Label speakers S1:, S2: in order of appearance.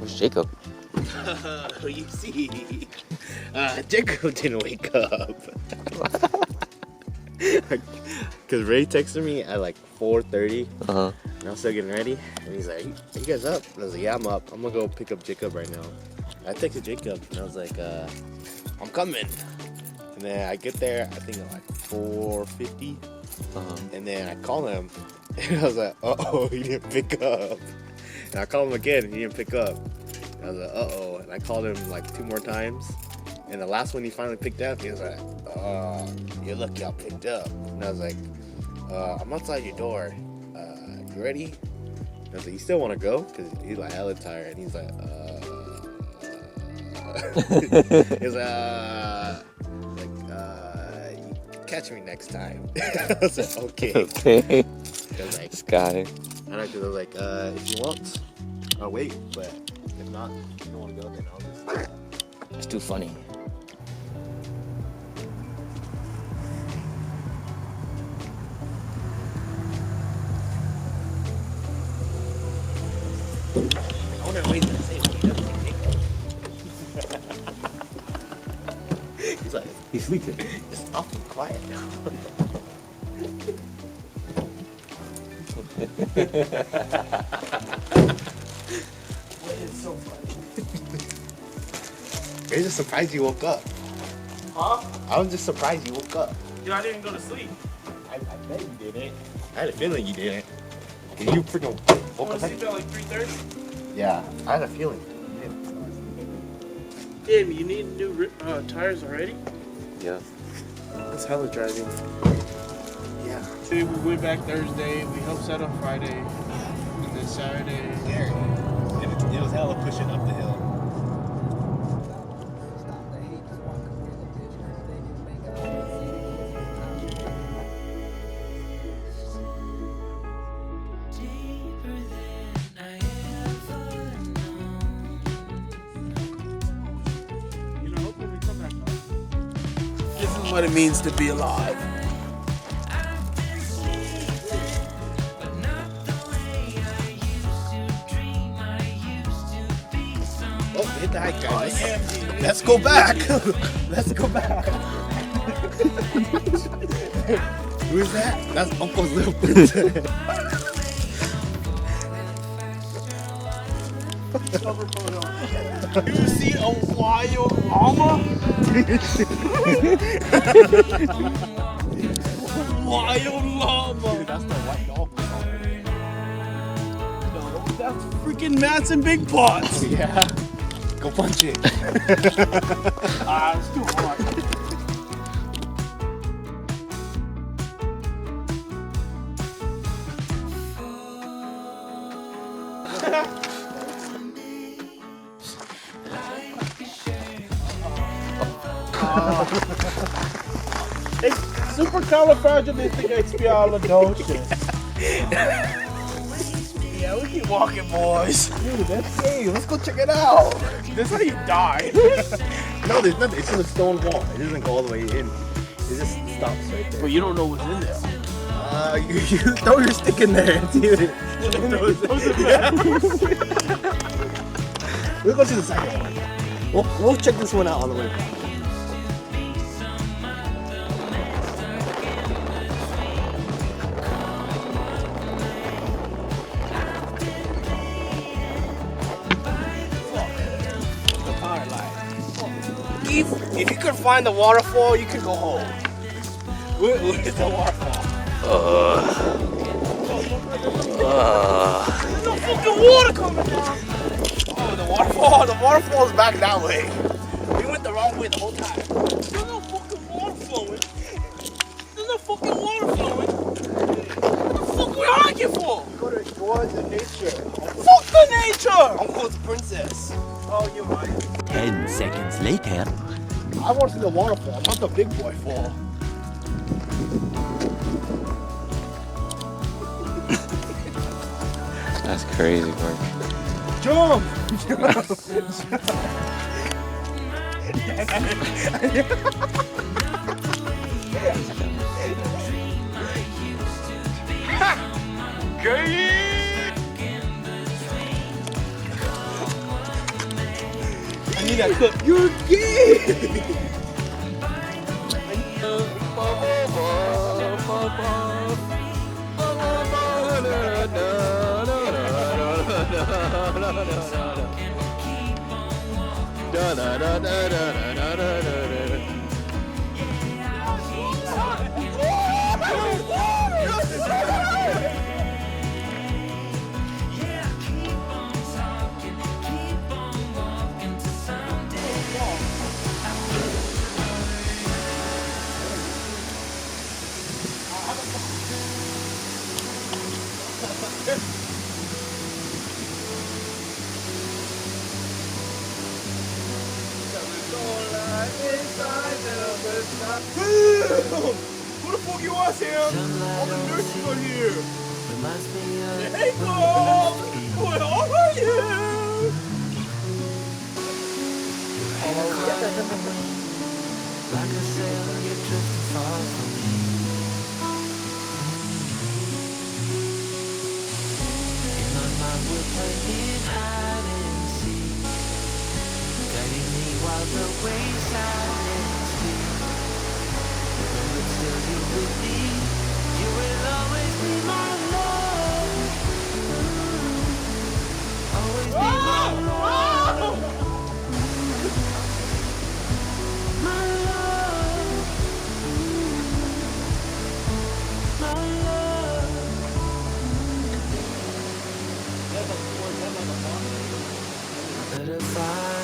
S1: Who's Jacob?
S2: You see, Jacob didn't wake up. Because Ray texted me at like 4:30.
S1: Uh-huh.
S2: And I was still getting ready. And he's like, are you guys up? And I was like, yeah, I'm up. I'm going to go pick up Jacob right now. I texted Jacob and I was like, I'm coming. And then I get there, I think at like 4:50. And then I call him. And I was like, uh-oh, he didn't pick up. And I called him again and he didn't pick up. And I was like, uh-oh. And I called him like 2 more times. And the last one he finally picked up, he was like, you're lucky I picked up. And I was like, I'm outside your door. You ready? And I was like, you still want to go? Because he's like hella tired. And he's like, he's like, catch me next time. I was like, okay.
S1: Okay.
S2: I was like,
S1: This guy.
S2: I was like, if you want, I'll wait. But if not, if you don't want to go, then I'll just...
S1: It's too funny.
S2: I wonder what he's gonna say when he doesn't take it. He's like,
S1: He's sleeping.
S2: it's awfully quiet now. What is so funny? You're just surprised you woke up.
S3: Huh?
S2: I was just surprised you woke up.
S3: Dude, I didn't go to sleep.
S2: I bet you didn't. I had a feeling you didn't. Cause you freaking
S3: I
S2: woke
S3: went
S2: up.
S3: to sleep at like 3:30.
S2: Yeah, I had a feeling.
S3: Damn, you need new tires already?
S1: Yeah.
S3: That's hella driving.
S2: Yeah.
S3: Today we went back Thursday. We helped set on Friday. And then Saturday.
S2: There. It was hella pushing up the hill.
S3: You know, hopefully we come back up. This is what it means to be alive.
S2: Oh, hit the hike, guys. Let's go back. Let's go back. Who's that? That's Uncle's little princess.
S3: You see a wild llama? Wild llama.
S2: Dude, that's the white dolphin.
S3: No, that's freaking Mats and Big Pots.
S2: Yeah. Go punch it.
S3: It's too hard. It's supercalifragilisticexpialidocious. Yeah, we keep walking, boys.
S2: Dude, that's hey, let's go check it out.
S3: This is how you die.
S2: No, there's nothing. It's in a stone wall. It doesn't go all the way in. It just stops right there.
S3: But you don't know what's in there.
S2: You throw your stick in there and see what it. We'll go to the second one. We'll check this one out on the way back.
S3: If you could find the waterfall, you could go home. Where is the waterfall? There's no fucking water coming down. Oh, the waterfall is back that way. We went the wrong way the whole time. There's no fucking water flowing. There's no fucking water flowing. What the fuck we arguing for?
S2: Go to the nature.
S3: Fuck the nature.
S2: Uncle's princess.
S3: Oh, you're right.
S4: 10 seconds later.
S2: I want to see the waterfall, not the big boy fall.
S1: That's crazy, Mark.
S2: Jump!
S3: mean I could. You're gay! Who the fuck you are, Sam? All the nurses are here. Hey, girl! Where are you?
S5: Like a sail, you're drifting far from me. In my mind, we're playing hide and seek, guiding me while the waves silence speak. But still, you with me, you will always be my love. Always be my love. My love. My love. Let us find